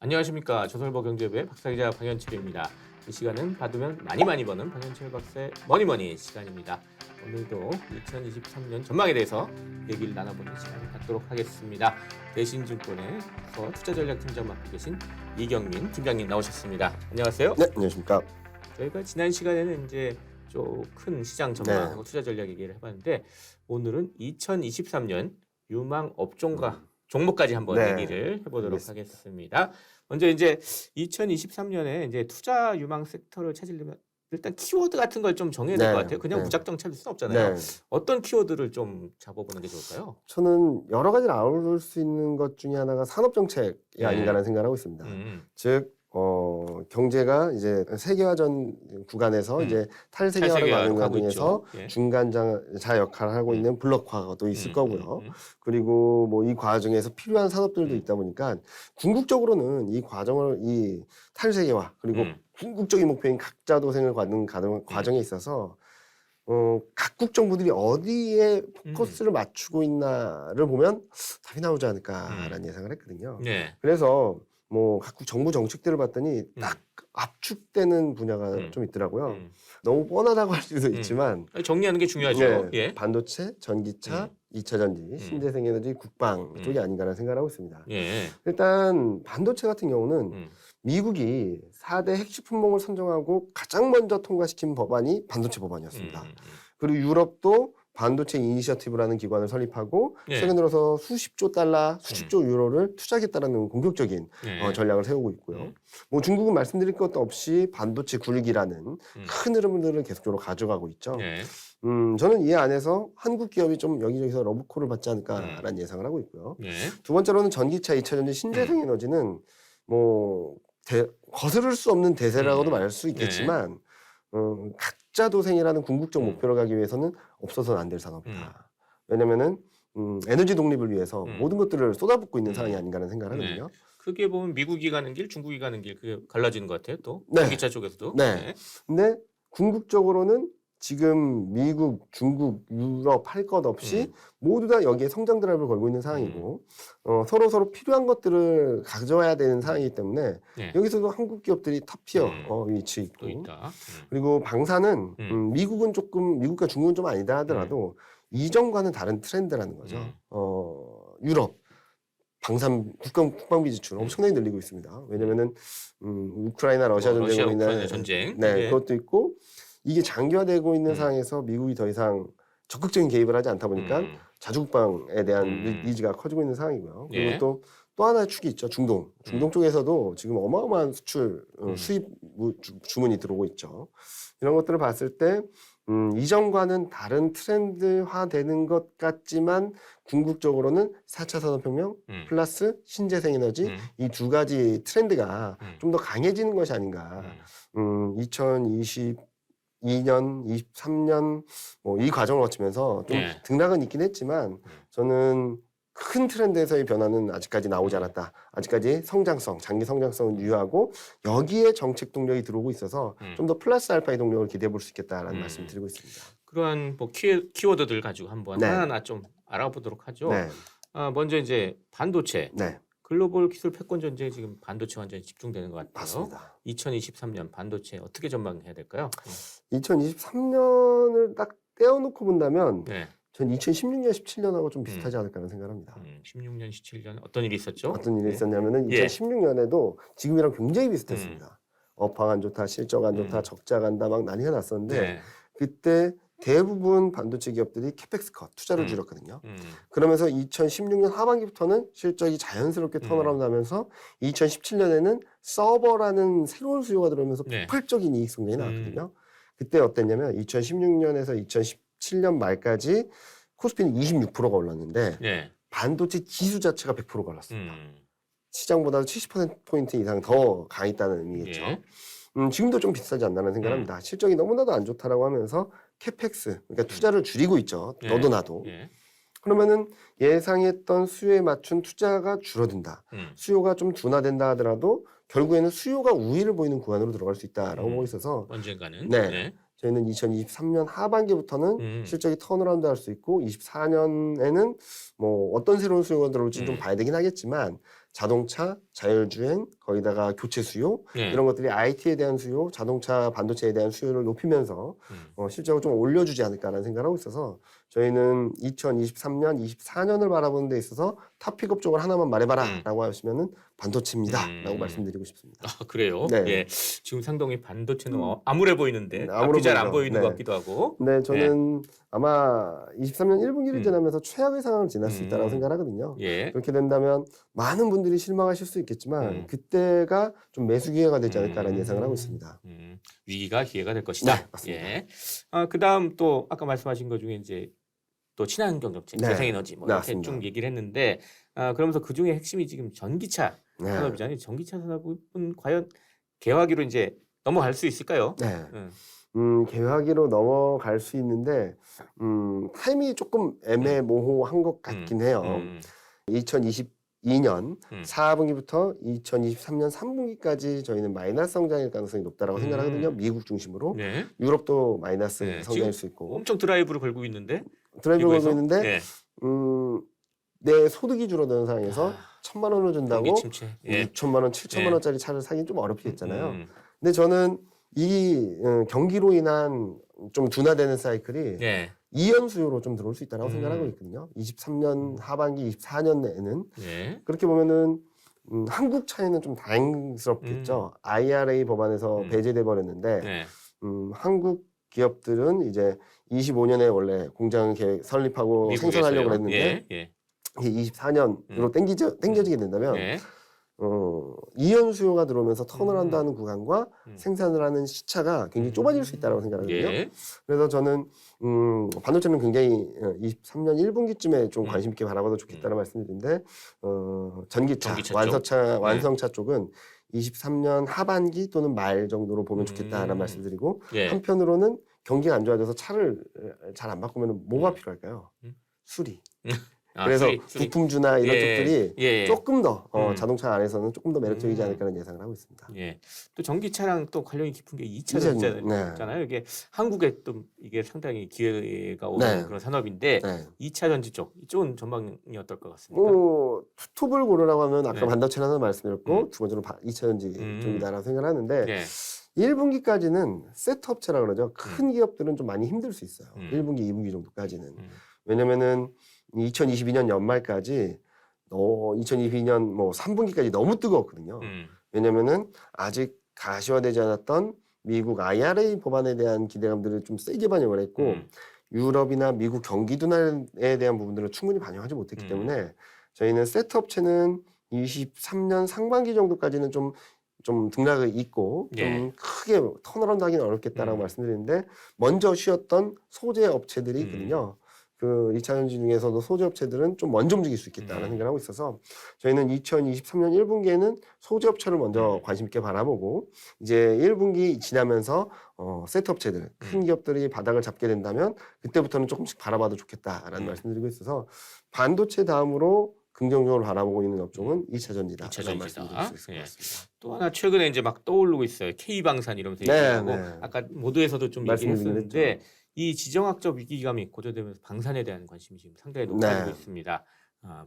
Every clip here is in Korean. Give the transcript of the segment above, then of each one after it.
안녕하십니까. 조선일보 경제부의 박사기자 방현철입니다. 이 시간은 받으면 많이 버는 방현철 박사의 머니머니 시간입니다. 오늘도 2023년 전망에 대해서 얘기를 나눠보는 시간을 갖도록 하겠습니다. 대신증권에서 투자전략팀장 맡고 계신 이경민 팀장님 나오셨습니다. 안녕하세요. 네, 안녕하십니까. 저희가 지난 시간에는 이제 좀 큰 시장 전망하고 투자 전략 얘기를 해봤는데 오늘은 2023년 유망 업종과 종목까지 한번 얘기를 해보도록 하겠습니다. 먼저 이제 2023년에 이제 투자 유망 섹터를 찾으려면 일단 키워드 같은 걸 좀 정해야 될 것 같아요. 그냥 무작정 찾을 수는 없잖아요. 어떤 키워드를 좀 잡아보는 게 좋을까요? 저는 여러 가지 나올 수 있는 것 중에 하나가 산업정책이 아닌가라는 생각을 하고 있습니다. 즉, 경제가 이제 세계화전 구간에서 이제 탈세계화를 가는 과정에서 중간자 역할을 하고 있는 블록화도 있을 거고요. 그리고 뭐 이 과정에서 필요한 산업들도 있다 보니까 궁극적으로는 이 과정을 이 탈세계화 그리고 궁극적인 목표인 각자 도생을 갖는 과정에 있어서 각국 정부들이 어디에 포커스를 맞추고 있나를 보면 답이 나오지 않을까라는 예상을 했거든요. 그래서 뭐 각국 정부 정책들을 봤더니 딱 압축되는 분야가 좀 있더라고요. 너무 뻔하다고 할 수도 있지만 정리하는 게 중요하죠. 반도체, 전기차, 2차 전지, 신재생 에너지, 국방 쪽이 아닌가라는 생각을 하고 있습니다. 일단 반도체 같은 경우는 미국이 4대 핵심 품목을 선정하고 가장 먼저 통과시킨 법안이 반도체 법안이었습니다. 그리고 유럽도 반도체 이니셔티브라는 기관을 설립하고 최근 들어서 수십조 달러, 수십조 유로를 투자하겠다라는 공격적인 전략을 세우고 있고요. 뭐 중국은 말씀드릴 것도 없이 반도체 굴기라는 큰 흐름들을 계속적으로 가져가고 있죠. 저는 이 안에서 한국 기업이 좀 여기저기서 러브콜을 받지 않을까라는 예상을 하고 있고요. 두 번째로는 전기차, 2차 전지, 신재생 에너지는 뭐 거스를 수 없는 대세라고도 말할 수 있겠지만 각자 도생이라는 궁극적 목표를 가기 위해서는 없어서는 안 될 산업이다. 왜냐면은 에너지 독립을 위해서 모든 것들을 쏟아붓고 있는 상황이 아닌가라는 생각을 하거든요. 크게 보면 미국이 가는 길, 중국이 가는 길 그게 갈라지는 것 같아요. 또 전기차 쪽에서도. 근데 궁극적으로는 지금 미국, 중국, 유럽 할 것 없이 모두 다 여기에 성장 드라이브를 걸고 있는 상황이고 서로 필요한 것들을 가져와야 되는 상황이기 때문에 여기서도 한국 기업들이 탑티어 위치에 있고 그리고 방사는 미국은 조금 미국과 중국은 좀 아니다 하더라도 이전과는 다른 트렌드라는 거죠. 유럽 국방비 지출 엄청나게 늘리고 있습니다. 왜냐면은 우크라이나 러시아 전쟁으로 인한 그것도 있고 이게 장기화되고 있는 상황에서 미국이 더 이상 적극적인 개입을 하지 않다 보니까 자주국방에 대한 니즈가 커지고 있는 상황이고요. 그리고 또 하나의 축이 있죠. 중동 쪽에서도 지금 어마어마한 수출 수입 주문이 들어오고 있죠. 이런 것들을 봤을 때 이전과는 다른 트렌드화되는 것 같지만 궁극적으로는 4차 산업혁명 플러스 신재생에너지 이 두 가지 트렌드가 좀 더 강해지는 것이 아닌가. 2022년, 23년 뭐 이 과정을 거치면서 좀 등락은 있긴 했지만 저는 큰 트렌드에서의 변화는 아직까지 나오지 않았다. 아직까지 장기 성장성은 유효하고 여기에 정책 동력이 들어오고 있어서 좀 더 플러스 알파의 동력을 기대해 볼 수 있겠다라는 말씀을 드리고 있습니다. 그러한 뭐 키워드들 가지고 한번 하나하나 좀 알아보도록 하죠. 먼저 이제 반도체. 글로벌 기술 패권 전쟁에 지금 반도체 완전히 집중되는 것 같아요. 맞습니다. 2023년 반도체 어떻게 전망해야 될까요? 2023년을 딱 떼어놓고 본다면 전 2016년, 17년하고 좀 비슷하지 않을까라는 생각을 합니다. 16년, 17년 어떤 일이 있었죠? 어떤 일이 있었냐면은 2016년에도 지금이랑 굉장히 비슷했습니다. 업황 안 좋다, 실적 안 좋다, 적자 간다 막 난리가 났었는데 그때 대부분 반도체 기업들이 캐펙스 컷, 투자를 줄였거든요. 그러면서 2016년 하반기부터는 실적이 자연스럽게 턴어라운드 하면서 2017년에는 서버라는 새로운 수요가 들어오면서 폭발적인 이익 성장이 나왔거든요. 그때 어땠냐면 2016년에서 2017년 말까지 코스피는 26%가 올랐는데 반도체 지수 자체가 100%가 올랐습니다. 시장보다 70%포인트 이상 더 강했다는 의미겠죠. 지금도 좀 비슷하지 않나라는 생각을 합니다. 실적이 너무나도 안 좋다라고 하면서 캐펙스, 그러니까 투자를 줄이고 있죠. 너도 나도. 그러면은 예상했던 수요에 맞춘 투자가 줄어든다. 수요가 좀 둔화된다 하더라도 결국에는 수요가 우위를 보이는 구간으로 들어갈 수 있다라고 보고 있어서 언젠가는 저희는 2023년 하반기부터는 실적이 턴어라운드 할 수 있고 24년에는 뭐 어떤 새로운 수요가 들어올지 좀 봐야 되긴 하겠지만 자동차, 자율주행, 거기다가 교체 수요 네. 이런 것들이 IT에 대한 수요, 자동차, 반도체에 대한 수요를 높이면서 실적을 좀 올려주지 않을까라는 생각을 하고 있어서 저희는 2023년, 24년을 바라보는 데 있어서 탑 픽업 쪽을 하나만 말해봐라라고 하시면은 반도체입니다라고 말씀드리고 싶습니다. 아, 그래요? 네. 예. 지금 상당히 반도체는 암울해 보이는데 암울해 앞이 잘 안 보이죠. 보이는 네. 것 같기도 하고. 네, 저는 아마 23년 1분기를 지나면서 최악의 상황을 지날 수 있다고 음. 생각하거든요. 예. 그렇게 된다면 많은 분들이 실망하실 수 있겠지만 그때가 좀 매수 기회가 되지 않을까라는 예상을 하고 있습니다. 위기가 기회가 될 것이다. 네, 맞습니다. 예. 그다음 또 아까 말씀하신 것 중에 이제 또 친환경 정책, 네. 재생에너지 뭐 네, 이렇게 맞습니다. 쭉 얘기를 했는데 그러면서 그 중에 핵심이 지금 전기차 네. 산업이잖아요. 전기차 산업은 과연 개화기로 이제 넘어갈 수 있을까요? 네. 음. 개화기로 넘어갈 수 있는데 타이밍이 조금 애매모호한 것 같긴 해요. 2022년 4분기부터 2023년 3분기까지 저희는 마이너스 성장일 가능성이 높다라고 생각하거든요. 미국 중심으로. 네. 유럽도 마이너스 네. 성장일 지금 수 있고. 엄청 드라이브를 걸고 있는데. 드라이브를 미국에서? 걸고 있는데 예. 내 소득이 줄어드는 상황에서 1,000만 원을 준다고 경기 침체. 예. 6천만 원, 7천만 예. 원짜리 차를 사긴 좀 어렵겠잖아요. 근데 저는 이 경기로 인한 좀 둔화되는 사이클이 예. 이연 수요로 좀 들어올 수 있다고 생각하고 있거든요. 23년 하반기, 24년 내에는 예. 그렇게 보면은 한국 차이는 좀 다행스럽겠죠. IRA 법안에서 배제돼 버렸는데 예. 한국 기업들은 이제 25년에 원래 공장 계획 설립하고 미국에서요. 생산하려고 했는데 예. 예. 이게 24년으로 땡겨지게 된다면 예. 이연 수요가 들어오면서 턴을 한다는 구간과 생산을 하는 시차가 굉장히 좁아질 수 있다고 생각하거든요. 예. 그래서 저는 반도체는 굉장히 23년 1분기쯤에 좀 관심 있게 바라봐도 좋겠다는 말씀드린데 전기차 쪽. 완성차 쪽은 23년 하반기 또는 말 정도로 보면 좋겠다라는 말씀드리고 예. 한편으로는 경기가 안 좋아져서 차를 잘 안 바꾸면 뭐가 필요할까요? 수리. 그래서 수리. 부품주나 이런 쪽들이 예. 조금 더 자동차 안에서는 조금 더 매력적이지 않을까라는 예상을 하고 있습니다. 예. 또 전기차랑 또 관련이 깊은 게 2차 이차전, 전지잖아요. 이게 한국에 또 이게 상당히 기회가 오는 네. 그런 산업인데 네. 2차 전지 쪽 이쪽은 전망이 어떨 것 같습니까? 투톱을 고르라고 하면 아까 네. 반도체를 하나 말씀드렸고 두 번째로 2차 전지 쪽이다라고 생각을 하는데 예. 1분기까지는 세트 업체라 그러죠. 큰 기업들은 좀 많이 힘들 수 있어요. 1분기, 2분기 정도까지는. 왜냐면은 2022년 연말까지 2022년 뭐 3분기까지 너무 뜨거웠거든요. 왜냐면에 아직 가시화되지 않았던 미국 IRA 법안에 대한 기대감들을 좀 세게 반영을 했고 유럽이나 미국 경기 둔화에 대한 부분들을 충분히 반영하지 못했기 때문에 저희는 세트 업체는 23년 상반기 정도까지는 좀 등락을 있고 좀 크게 턴어라운드 하기는 어렵겠다라고 말씀드리는데 먼저 쉬었던 소재 업체들이 있거든요. 그 2차 전지 중에서도 소재 업체들은 좀 먼저 움직일 수 있겠다는 생각을 하고 있어서 저희는 2023년 1분기에는 소재 업체를 먼저 관심 있게 바라보고 이제 1분기 지나면서 세트 업체들, 큰 기업들이 바닥을 잡게 된다면 그때부터는 조금씩 바라봐도 좋겠다라는 말씀드리고 있어서 반도체 다음으로 긍정적으로 바라보고 있는 업종은 2차 전지다. 2차 전지다. 말씀드릴 수 있을 것 같습니다. 또 하나 최근에 이제 막 떠오르고 있어요. K방산 이러면서 얘기하고 아까 모두에서도 좀 얘기했었는데 이 지정학적 위기감이 고조되면서 방산에 대한 관심이 지금 상당히 높아지고 있습니다.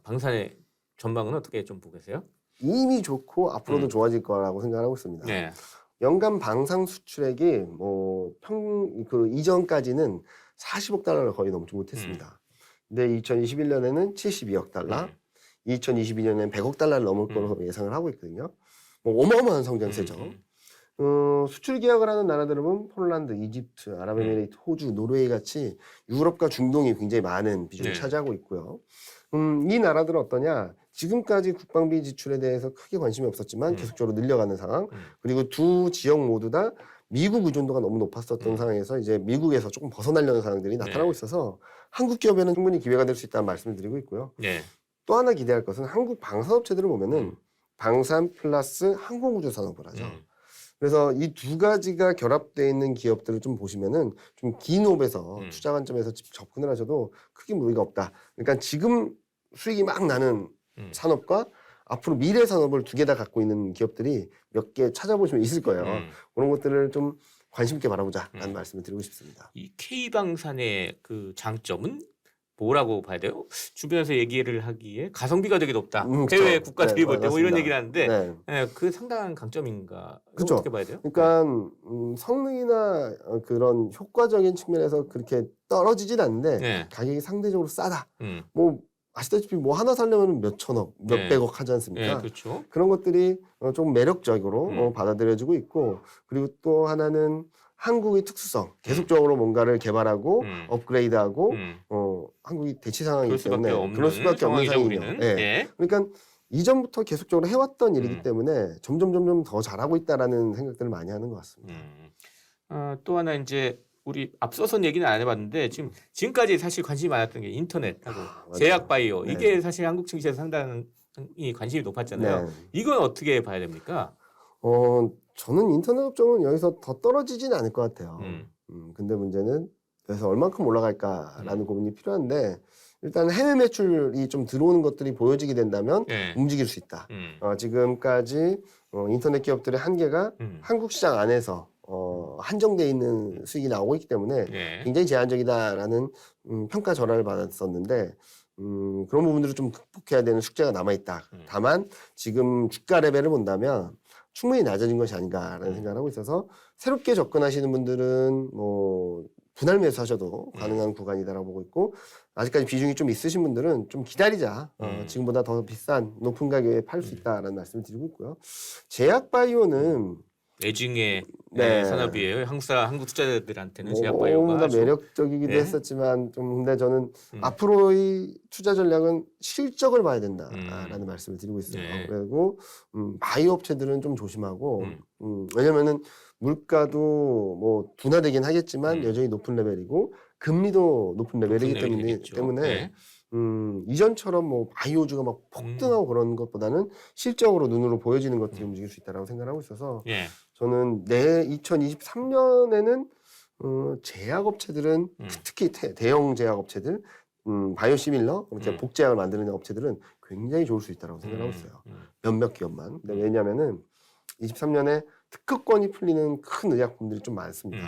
방산의 전망은 어떻게 좀 보고 계세요? 이미 좋고 앞으로도 좋아질 거라고 생각하고 있습니다. 네. 연간 방산 수출액이 그 이전까지는 40억 달러를 거의 넘지 못했습니다. 근데 2021년에는 72억 달러, 2022년에는 100억 달러를 넘을 거로 예상을 하고 있거든요. 어마어마한 성장세죠. 수출 계약을 하는 나라들은 보면 폴란드, 이집트, 아랍에미레이트, 호주, 노르웨이 같이 유럽과 중동이 굉장히 많은 비중을 차지하고 있고요. 이 나라들은 어떠냐? 지금까지 국방비 지출에 대해서 크게 관심이 없었지만 계속적으로 늘려가는 상황. 그리고 두 지역 모두 다 미국 의존도가 너무 높았었던 상황에서 이제 미국에서 조금 벗어나려는 상황들이 나타나고 있어서 한국 기업에는 충분히 기회가 될 수 있다는 말씀을 드리고 있고요. 또 하나 기대할 것은 한국 방산업체들을 보면은 방산 플러스 항공우주 산업을 하죠. 그래서 이 두 가지가 결합되어 있는 기업들을 좀 보시면은 좀 긴 호흡에서 투자 관점에서 접근을 하셔도 크게 무리가 없다. 그러니까 지금 수익이 막 나는 산업과 앞으로 미래 산업을 두 개 다 갖고 있는 기업들이 몇 개 찾아보시면 있을 거예요. 그런 것들을 좀 관심 있게 바라보자라는 말씀을 드리고 싶습니다. 이 K방산의 그 장점은 뭐라고 봐야 돼요? 주변에서 얘기를 하기에 가성비가 되게 높다. 그쵸. 해외 국가들이 네, 볼 때 뭐 이런 맞습니다. 얘기를 하는데 네. 예, 그 상당한 강점인가? 그쵸. 어떻게 봐야 돼요? 그러니까 성능이나 그런 효과적인 측면에서 그렇게 떨어지진 않는데 네. 가격이 상대적으로 싸다. 음. 뭐 아시다시피 뭐 하나 사려면 몇 천억, 네. 몇백억 하지 않습니까? 네, 그렇죠. 그런 것들이 좀 매력적으로 받아들여지고 있고, 그리고 또 하나는 한국의 특수성, 계속적으로 뭔가를 개발하고 업그레이드하고 한국이 대치 상황이기 때문에 그럴 수밖에 없는 상황이죠. 예. 예. 그러니까 이전부터 계속적으로 해왔던 일이기 때문에 점점 더 잘하고 있다라는 생각들을 많이 하는 것 같습니다. 또 하나 이제 우리 앞서선 얘기는 안 해봤는데 지금까지 사실 관심이 많았던 게 인터넷하고 제약 바이오 네. 이게 사실 한국 증시에서 상당히 관심이 높았잖아요. 네. 이건 어떻게 봐야 됩니까? 저는 인터넷 업종은 여기서 더 떨어지진 않을 것 같아요. 근데 문제는 여기서 얼만큼 올라갈까라는 고민이 필요한데, 일단 해외 매출이 좀 들어오는 것들이 보여지게 된다면 네. 움직일 수 있다. 지금까지 인터넷 기업들의 한계가 한국 시장 안에서 한정돼 있는 수익이 나오고 있기 때문에 네. 굉장히 제한적이다라는 평가 절하를 받았었는데, 그런 부분들을 좀 극복해야 되는 숙제가 남아있다. 다만 지금 주가 레벨을 본다면 충분히 낮아진 것이 아닌가라는 생각을 하고 있어서, 새롭게 접근하시는 분들은 뭐 분할 매수하셔도 가능한 구간이다라고 보고 있고, 아직까지 비중이 좀 있으신 분들은 좀 기다리자. 지금보다 더 비싼 높은 가격에 팔 수 있다라는 말씀을 드리고 있고요. 제약 바이오는 애증의 네. 산업이에요. 한국 투자자들한테는 제약 바이오가 너무나 아주 매력적이기도 네. 했었지만 근데 저는 앞으로의 투자 전략은 실적을 봐야 된다라는 말씀을 드리고 있어요. 네. 그리고 바이오 업체들은 좀 조심하고 왜냐면은 물가도 뭐 둔화되긴 하겠지만 여전히 높은 레벨이고 금리도 높은 레벨이기 때문에 네. 이전처럼 뭐 바이오주가 막 폭등하고 그런 것보다는 실적으로 눈으로 보여지는 것들이 움직일 수 있다라고 생각하고 있어서 예. 저는 2023년에는 제약업체들은 특히 대형 제약업체들, 바이오시밀러, 이렇게 복제약을 만드는 업체들은 굉장히 좋을 수 있다고 생각하고 있어요. 몇몇 기업만. 근데 왜냐하면은 23년에 특허권이 풀리는 큰 의약품들이 좀 많습니다.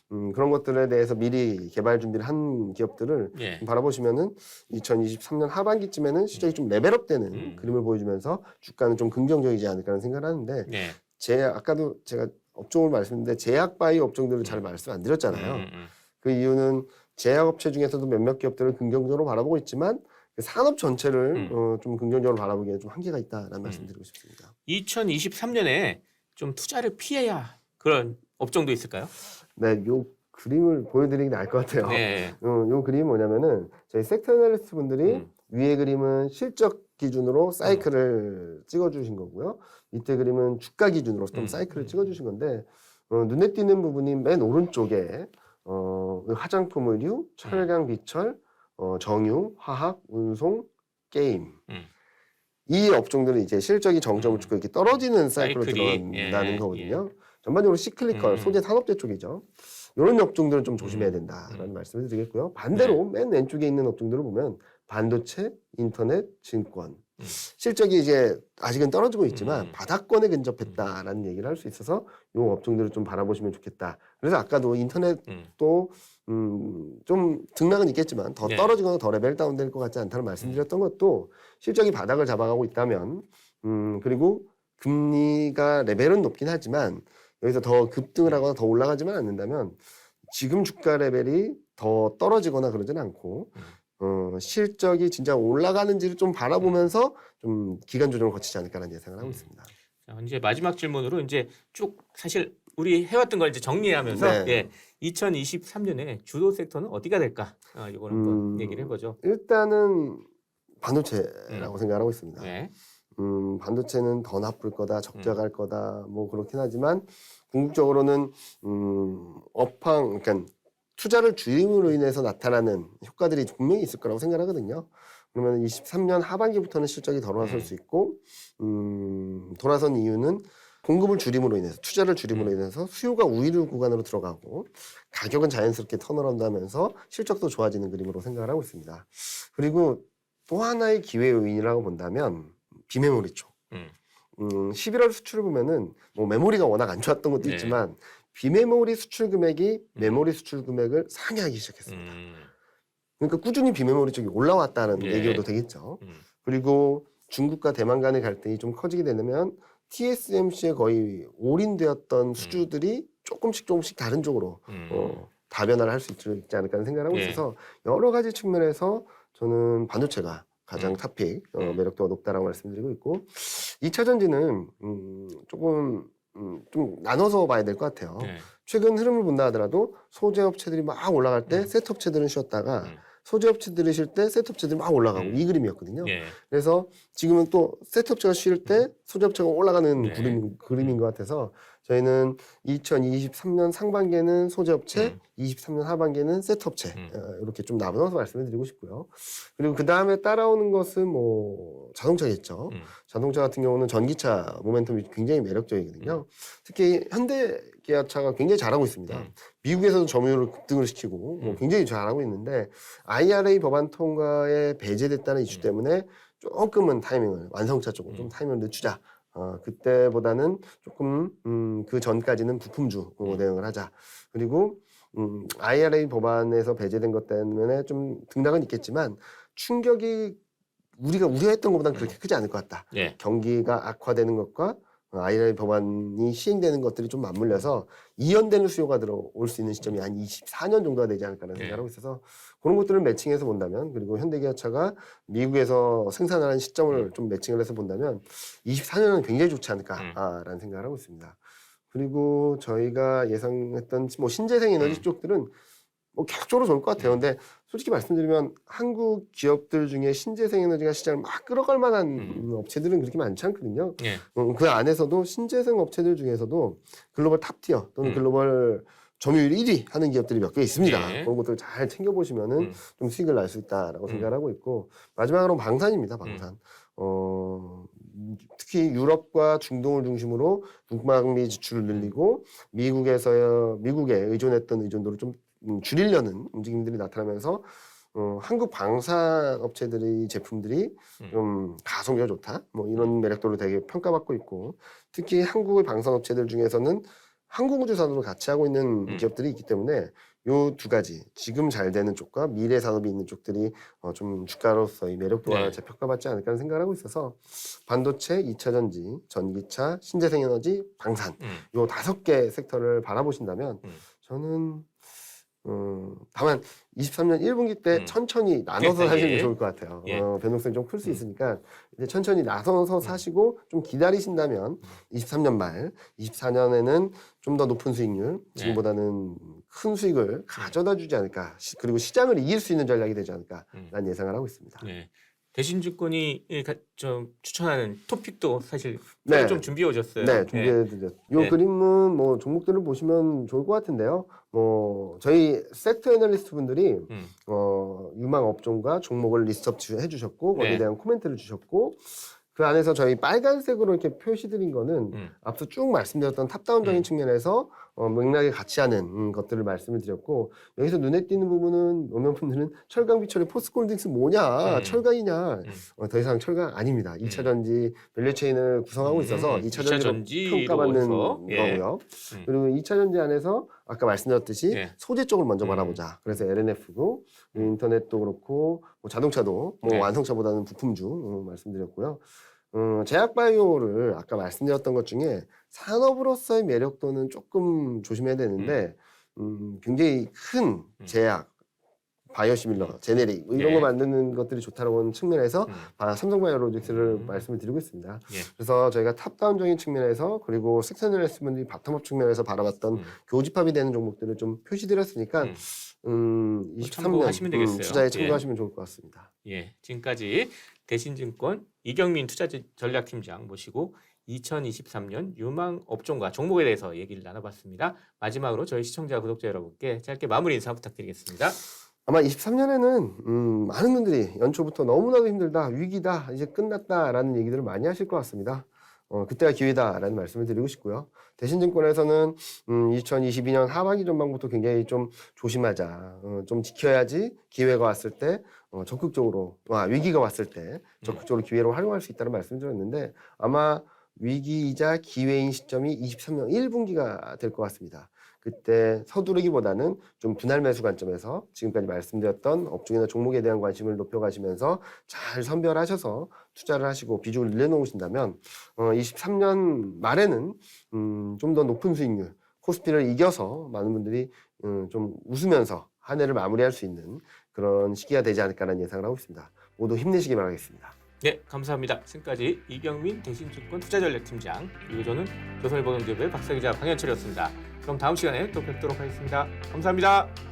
그런 것들에 대해서 미리 개발 준비를 한 기업들을 예. 바라보시면은 2023년 하반기쯤에는 실적이 좀 레벨업되는 그림을 보여주면서 주가는 좀 긍정적이지 않을까라는 생각을 하는데, 예. 아까도 제가 업종을 말씀드렸는데 제약 바이오 업종들을 잘 말씀 안 드렸잖아요. 그 이유는 제약업체 중에서도 몇몇 기업들을 긍정적으로 바라보고 있지만 그 산업 전체를 좀 긍정적으로 바라보기에 좀 한계가 있다라는 말씀 드리고 싶습니다. 2023년에 좀 투자를 피해야 그런 업종도 있을까요? 네, 요 그림을 보여드리는 게 나을 것 같아요. 네. 요 그림이 뭐냐면은 저희 섹터 애널리스트 분들이 위에 그림은 실적 기준으로 사이클을 찍어주신 거고요. 밑에 그림은 주가 기준으로 좀 사이클을 찍어주신 건데, 눈에 띄는 부분이 맨 오른쪽에 화장품 의류, 철강 비철, 정유, 화학, 운송, 게임. 이 업종들은 이제 실적이 정점을 찍고 이렇게 떨어지는 사이클로 들어간다는 거거든요. 전반적으로 시클리컬, 소재 산업재 쪽이죠. 이런 업종들은 좀 조심해야 된다라는 말씀을 드리겠고요. 반대로 맨 왼쪽에 있는 업종들을 보면 반도체, 인터넷, 증권. 실적이 이제 아직은 떨어지고 있지만 바닥권에 근접했다라는 얘기를 할 수 있어서 이 업종들을 좀 바라보시면 좋겠다. 그래서 아까도 인터넷도 좀 등락은 있겠지만 더 떨어지거나 더 레벨 다운될 것 같지 않다는 말씀드렸던 것도 실적이 바닥을 잡아가고 있다면, 그리고 금리가 레벨은 높긴 하지만 여기서 더 급등을 하거나 더 올라가지만 않는다면 지금 주가 레벨이 더 떨어지거나 그러지는 않고 실적이 진짜 올라가는지를 좀 바라보면서 좀 기간 조정을 거치지 않을까라는 예상을 하고 있습니다. 자, 이제 마지막 질문으로 이제 쭉 사실 우리 해왔던 걸 이제 정리하면서 네. 2023년에 주도 섹터는 어디가 될까? 이걸 한번 얘기를 해보죠. 일단은 반도체라고 생각하고 있습니다. 네. 반도체는 더 나쁠 거다, 적자갈 거다, 뭐 그렇긴 하지만 궁극적으로는 그러니까 투자를 줄임으로 인해서 나타나는 효과들이 분명히 있을 거라고 생각하거든요. 그러면 23년 하반기부터는 실적이 돌아설 수 있고, 돌아선 이유는 공급을 줄임으로 인해서, 투자를 줄임으로 인해서 수요가 우위를 구간으로 들어가고 가격은 자연스럽게 턴어라운드 하면서 실적도 좋아지는 그림으로 생각을 하고 있습니다. 그리고 또 하나의 기회 요인이라고 본다면 비메모리 쪽. 11월 수출을 보면은 뭐 메모리가 워낙 안 좋았던 것도 있지만 비메모리 수출 금액이 메모리 수출 금액을 상회하기 시작했습니다. 그러니까 꾸준히 비메모리 쪽이 올라왔다는 예. 얘기도 되겠죠. 그리고 중국과 대만 간의 갈등이 좀 커지게 되면 TSMC에 거의 올인되었던 수주들이 조금씩 다른 쪽으로 다변화를 할 수 있지 않을까 하는 생각을 하고 예. 있어서 여러 가지 측면에서 저는 반도체가 가장 탑픽 매력도가 높다라고 말씀드리고 있고 2차 전지는 조금 좀 나눠서 봐야 될 것 같아요. 예. 최근 흐름을 본다 하더라도 소재 업체들이 막 올라갈 때 세트 업체들은 쉬었다가 소재 업체들이 쉴 때 세트 업체들이 막 올라가고 이 그림이었거든요. 예. 그래서 지금은 또 세트 업체가 쉴 때 소재 업체가 올라가는 네. 그림인 것 같아서 저희는 2023년 상반기에는 소재 업체, 23년 하반기에는 세트 업체 이렇게 좀 나눠서 말씀을 드리고 싶고요. 그리고 그 다음에 따라오는 것은 뭐 자동차겠죠. 자동차 같은 경우는 전기차 모멘텀이 굉장히 매력적이거든요. 특히 현대기아차가 굉장히 잘하고 있습니다. 미국에서도 점유율을 급등을 시키고 뭐 굉장히 잘하고 있는데 IRA 법안 통과에 배제됐다는 이슈 때문에 조금은 타이밍을 완성차 쪽으로 좀 타이밍을 늦추자. 그때보다는 조금 그 전까지는 부품주 대응을 하자. 그리고 IRA 법안에서 배제된 것 때문에 좀 등락은 있겠지만 충격이 우리가 우려했던 것보다는 그렇게 크지 않을 것 같다. 예. 경기가 악화되는 것과 IRA 법안이 시행되는 것들이 좀 맞물려서 이연되는 수요가 들어올 수 있는 시점이 한 24년 정도가 되지 않을까라는 생각을 하고 있어서 그런 것들을 매칭해서 본다면 그리고 현대기아차가 미국에서 생산하는 시점을 좀 매칭을 해서 본다면 24년은 굉장히 좋지 않을까라는 생각을 하고 있습니다. 그리고 저희가 예상했던 뭐 신재생 에너지 쪽들은 뭐 계속적으로 좋을 것 같아요. 근데 솔직히 말씀드리면 한국 기업들 중에 신재생 에너지가 시장을 막 끌어갈 만한 업체들은 그렇게 많지 않거든요. 예. 그 안에서도 신재생 업체들 중에서도 글로벌 탑티어 또는 글로벌 점유율 1위 하는 기업들이 몇 개 있습니다. 예. 그런 것들을 잘 챙겨보시면은 좀 수익을 날 수 있다라고 생각을 하고 있고 마지막으로 방산입니다. 방산. 특히 유럽과 중동을 중심으로 북방미 지출을 늘리고 미국에 의존했던 의존도를 좀 줄이려는 움직임들이 나타나면서 한국 방산 업체들의 제품들이 좀 가성비가 좋다. 뭐 이런 매력도로 되게 평가받고 있고 특히 한국의 방산 업체들 중에서는 항공우주산업을 같이 하고 있는 기업들이 있기 때문에 요 두 가지 지금 잘 되는 쪽과 미래 산업이 있는 쪽들이 좀 주가로서의 매력도가 네. 재평가받지 않을까 하는 생각을 하고 있어서 반도체, 2차 전지, 전기차, 신재생 에너지, 방산 요 5개 섹터를 바라보신다면 저는 다만 23년 1분기 때 천천히 나눠서 사시는 게 좋을 것 같아요. 예. 변동성이 좀 클 수 있으니까 이제 천천히 나눠서 사시고 좀 기다리신다면 23년 말, 24년에는 좀 더 높은 수익률, 지금보다는 큰 수익을 가져다 주지 않을까. 그리고 시장을 이길 수 있는 전략이 되지 않을까라는 예상을 하고 있습니다. 네. 대신증권이 좀 추천하는 토픽도 사실 네. 좀 준비해 오셨어요. 네, 준비해드렸죠. 요 그림은 뭐 종목들을 보시면 좋을 것 같은데요. 뭐 저희 섹터 애널리스트 분들이 유망 업종과 종목을 리스트업 해주셨고 거기에 네. 대한 코멘트를 주셨고 그 안에서 저희 빨간색으로 이렇게 표시드린 거는 앞서 쭉 말씀드렸던 탑다운적인 측면에서 맥락에 같이 하는 것들을 말씀을 드렸고 여기서 눈에 띄는 부분은 몇몇 분들은 철강 비철의 포스코홀딩스 뭐냐 철강이냐 더 이상 철강 아닙니다. 2차 전지 밸류체인을 구성하고 있어서 2차 전지로 평가받는 거고요. 그리고 2차 전지 안에서 아까 말씀드렸듯이 소재 쪽을 먼저 바라보자. 그래서 LNF고 인터넷도 그렇고 뭐 자동차도 뭐 완성차보다는 부품주 말씀드렸고요. 제약바이오를 아까 말씀드렸던 것 중에 산업으로서의 매력도는 조금 조심해야 되는데 굉장히 큰 제약, 바이오시밀러, 제네릭 뭐 이런 거 만드는 것들이 좋다라고 하는 측면에서 삼성바이오로직스를 말씀을 드리고 있습니다. 그래서 저희가 탑다운적인 측면에서 그리고 섹터널리스트분들이 바텀업 측면에서 바라봤던 교집합이 되는 종목들을 좀 표시드렸으니까 23년 하시면 되겠어요. 투자에 참고하시면 좋을 것 같습니다. 예, 지금까지 대신증권 이경민 투자전략팀장 모시고 2023년 유망 업종과 종목에 대해서 얘기를 나눠봤습니다. 마지막으로 저희 시청자, 구독자 여러분께 짧게 마무리 인사 부탁드리겠습니다. 아마 23년에는 많은 분들이 연초부터 너무나도 힘들다, 위기다, 이제 끝났다라는 얘기들을 많이 하실 것 같습니다. 그때가 기회다라는 말씀을 드리고 싶고요. 대신증권에서는 2022년 하반기 전망부터 굉장히 좀 조심하자, 좀 지켜야지 기회가 왔을 때 적극적으로, 위기가 왔을 때 적극적으로 기회로 활용할 수 있다는 말씀을 드렸는데 아마 위기이자 기회인 시점이 23년 1분기가 될 것 같습니다. 그때 서두르기보다는 좀 분할 매수 관점에서 지금까지 말씀드렸던 업종이나 종목에 대한 관심을 높여가시면서 잘 선별하셔서 투자를 하시고 비중을 늘려놓으신다면 23년 말에는 좀 더 높은 수익률, 코스피를 이겨서 많은 분들이 좀 웃으면서 한 해를 마무리할 수 있는 그런 시기가 되지 않을까라는 예상을 하고 있습니다. 모두 힘내시기 바라겠습니다. 네, 감사합니다. 지금까지 이경민 대신증권 투자전략팀장, 그리고 저는 조선일보경제부의 박사기자 강현철이었습니다. 그럼 다음 시간에 또 뵙도록 하겠습니다. 감사합니다.